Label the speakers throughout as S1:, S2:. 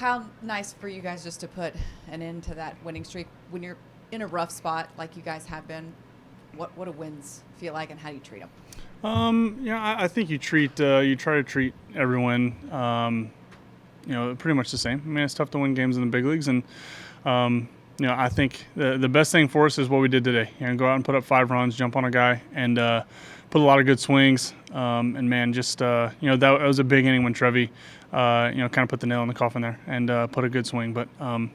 S1: how nice for you guys just to put an end to that winning streak when you're in a rough spot like you guys have been. What do wins feel like, and how do you treat them?
S2: I think you try to treat everyone, pretty much the same. I mean, it's tough to win games in the big leagues, and I think the best thing for us is what we did today. Go out and put up 5 runs, jump on a guy, and put a lot of good swings. And man, that was a big inning when Trevi, kind of put the nail in the coffin there and put a good swing. But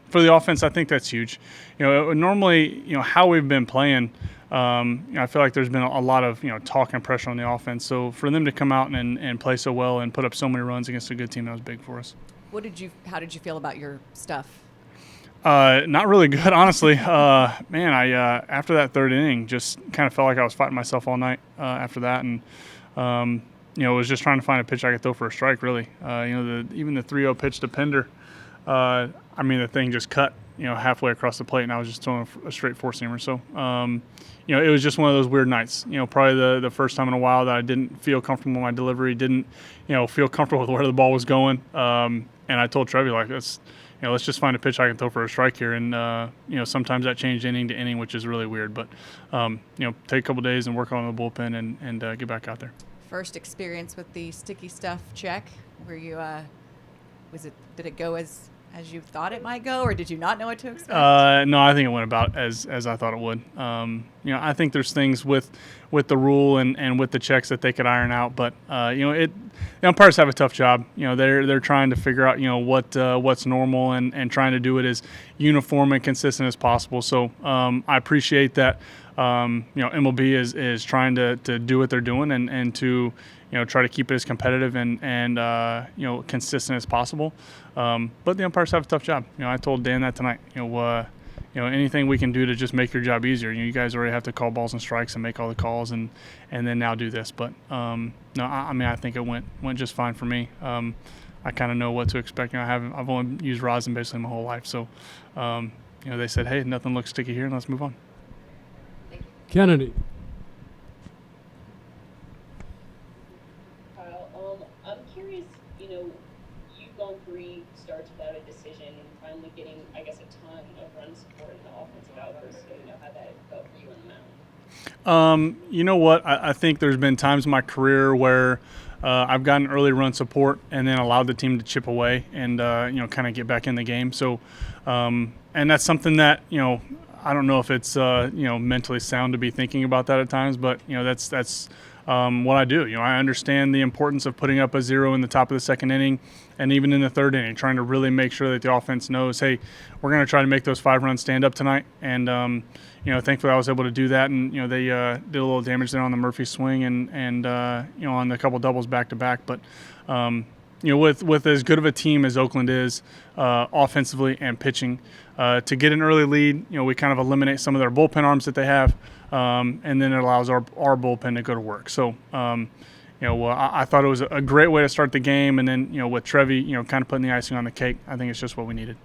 S2: for the offense, I think that's huge. Normally, how we've been playing. I feel like there's been a lot of talk and pressure on the offense. So for them to come out and play so well and put up so many runs against a good team, that was big for us.
S1: How did you feel about your stuff?
S2: Not really good, honestly. After that third inning, just kind of felt like I was fighting myself all night after that, and was just trying to find a pitch I could throw for a strike. Really, even the 3-0 pitch to Pender. The thing just cut halfway across the plate, and I was just throwing a straight 4-seamer. So, it was just one of those weird nights. Probably the first time in a while that I didn't feel comfortable with my delivery, didn't feel comfortable with where the ball was going. And I told Trevi, like, let's just find a pitch I can throw for a strike here. And sometimes that changed inning to inning, which is really weird. But take a couple days and work on the bullpen and get back out there.
S1: First experience with the sticky stuff check. Were you? Did it go as you thought it might go, or did you not know what to expect?
S2: No, I think it went about as I thought it would. I think there's things with the rule and with the checks that they could iron out, but the umpires have a tough job. They're trying to figure out what's normal and trying to do it as uniform and consistent as possible. So I appreciate that. MLB is trying to do what they're doing and to try to keep it as competitive and consistent as possible. But the umpires have a tough job. I told Dan that tonight. Anything we can do to just make your job easier. You guys already have to call balls and strikes and make all the calls and then now do this. But I think it went just fine for me. I kind of know what to expect. I've only used rosin basically my whole life. So they said, hey, nothing looks sticky here, and let's move on.
S3: Kennedy.
S4: Kyle, I'm curious, you've gone 3 starts without a decision and finally getting, I guess, a ton of run support in the offensive outburst. So, how that felt for you on the mound?
S2: You know what? I think there's been times in my career where I've gotten early run support and then allowed the team to chip away and, kind of get back in the game. So, and that's something that, I don't know if it's mentally sound to be thinking about that at times, but that's what I do. I understand the importance of putting up a 0 in the top of the second inning and even in the third inning, trying to really make sure that the offense knows, hey, we're going to try to make those 5 runs stand up tonight. And thankfully I was able to do that. And they did a little damage there on the Murphy swing and on the couple doubles back to back, but. With as good of a team as Oakland is offensively and pitching, to get an early lead, we kind of eliminate some of their bullpen arms that they have, and then it allows our bullpen to go to work. So, I thought it was a great way to start the game, and then, with Trevi, kind of putting the icing on the cake, I think it's just what we needed.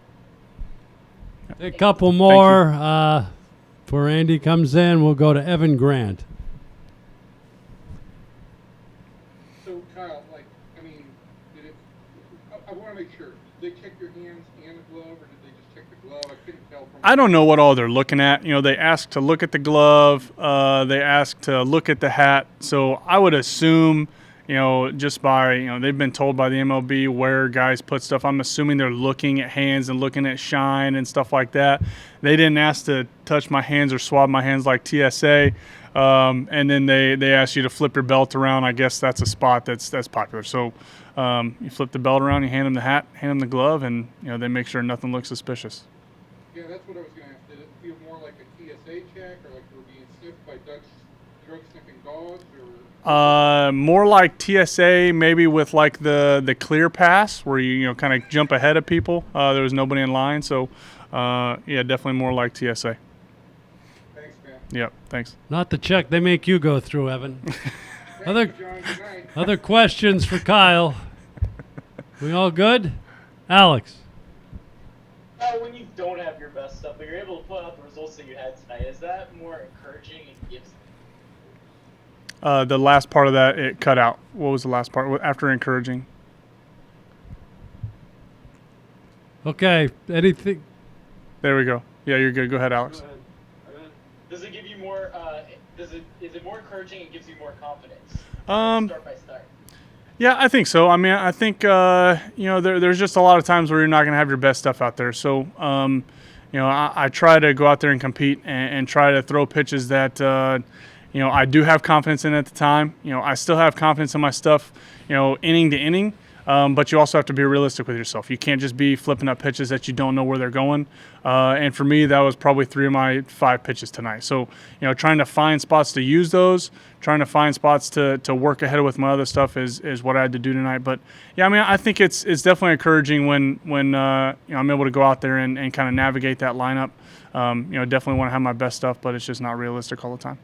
S3: A couple more before Andy comes in. We'll go to Evan Grant.
S5: So, Kyle, I want to make sure. Did they check your hands and the glove, or did they just check the glove? I couldn't tell from.
S2: I don't know what all they're looking at. They asked to look at the glove. They asked to look at the hat. So I would assume, just by, they've been told by the MLB where guys put stuff. I'm assuming they're looking at hands and looking at shine and stuff like that. They didn't ask to touch my hands or swab my hands like TSA. And then they ask you to flip your belt around. I guess that's a spot that's popular. So you flip the belt around, you hand them the hat, hand them the glove, and they make sure nothing looks suspicious.
S5: Yeah, that's what I was going to ask. Did it feel more like a TSA check, or like you were being sniffed by drug sniffing dogs, or?
S2: More like TSA, maybe with like the clear pass, where you kind of jump ahead of people. There was nobody in line, so definitely more like TSA.
S5: Thanks, man.
S2: Yep, thanks.
S3: Not the check they make you go through, Evan. Other questions for Kyle? We all good? Alex.
S6: When you don't have your best stuff, but you're able to put up the results that you had tonight, is that more encouraging in Gibson?
S2: The last part of that, it cut out. What was the last part after encouraging?
S3: Okay. Anything?
S2: There we go. Yeah, you're good. Go ahead, Alex.
S6: Does it give you more? Is it more encouraging? It gives you more confidence. Start by start.
S2: Yeah, I think so. I mean, I think there's just a lot of times where you're not going to have your best stuff out there. So, I try to go out there and compete and try to throw pitches that I do have confidence in at the time. I still have confidence in my stuff, inning to inning. But you also have to be realistic with yourself. You can't just be flipping up pitches that you don't know where they're going. And for me, that was probably 3 of my 5 pitches tonight. So, trying to find spots to use those, trying to find spots to work ahead with my other stuff is what I had to do tonight. But, yeah, I mean, I think it's definitely encouraging when I'm able to go out there and kind of navigate that lineup. Definitely want to have my best stuff, but it's just not realistic all the time.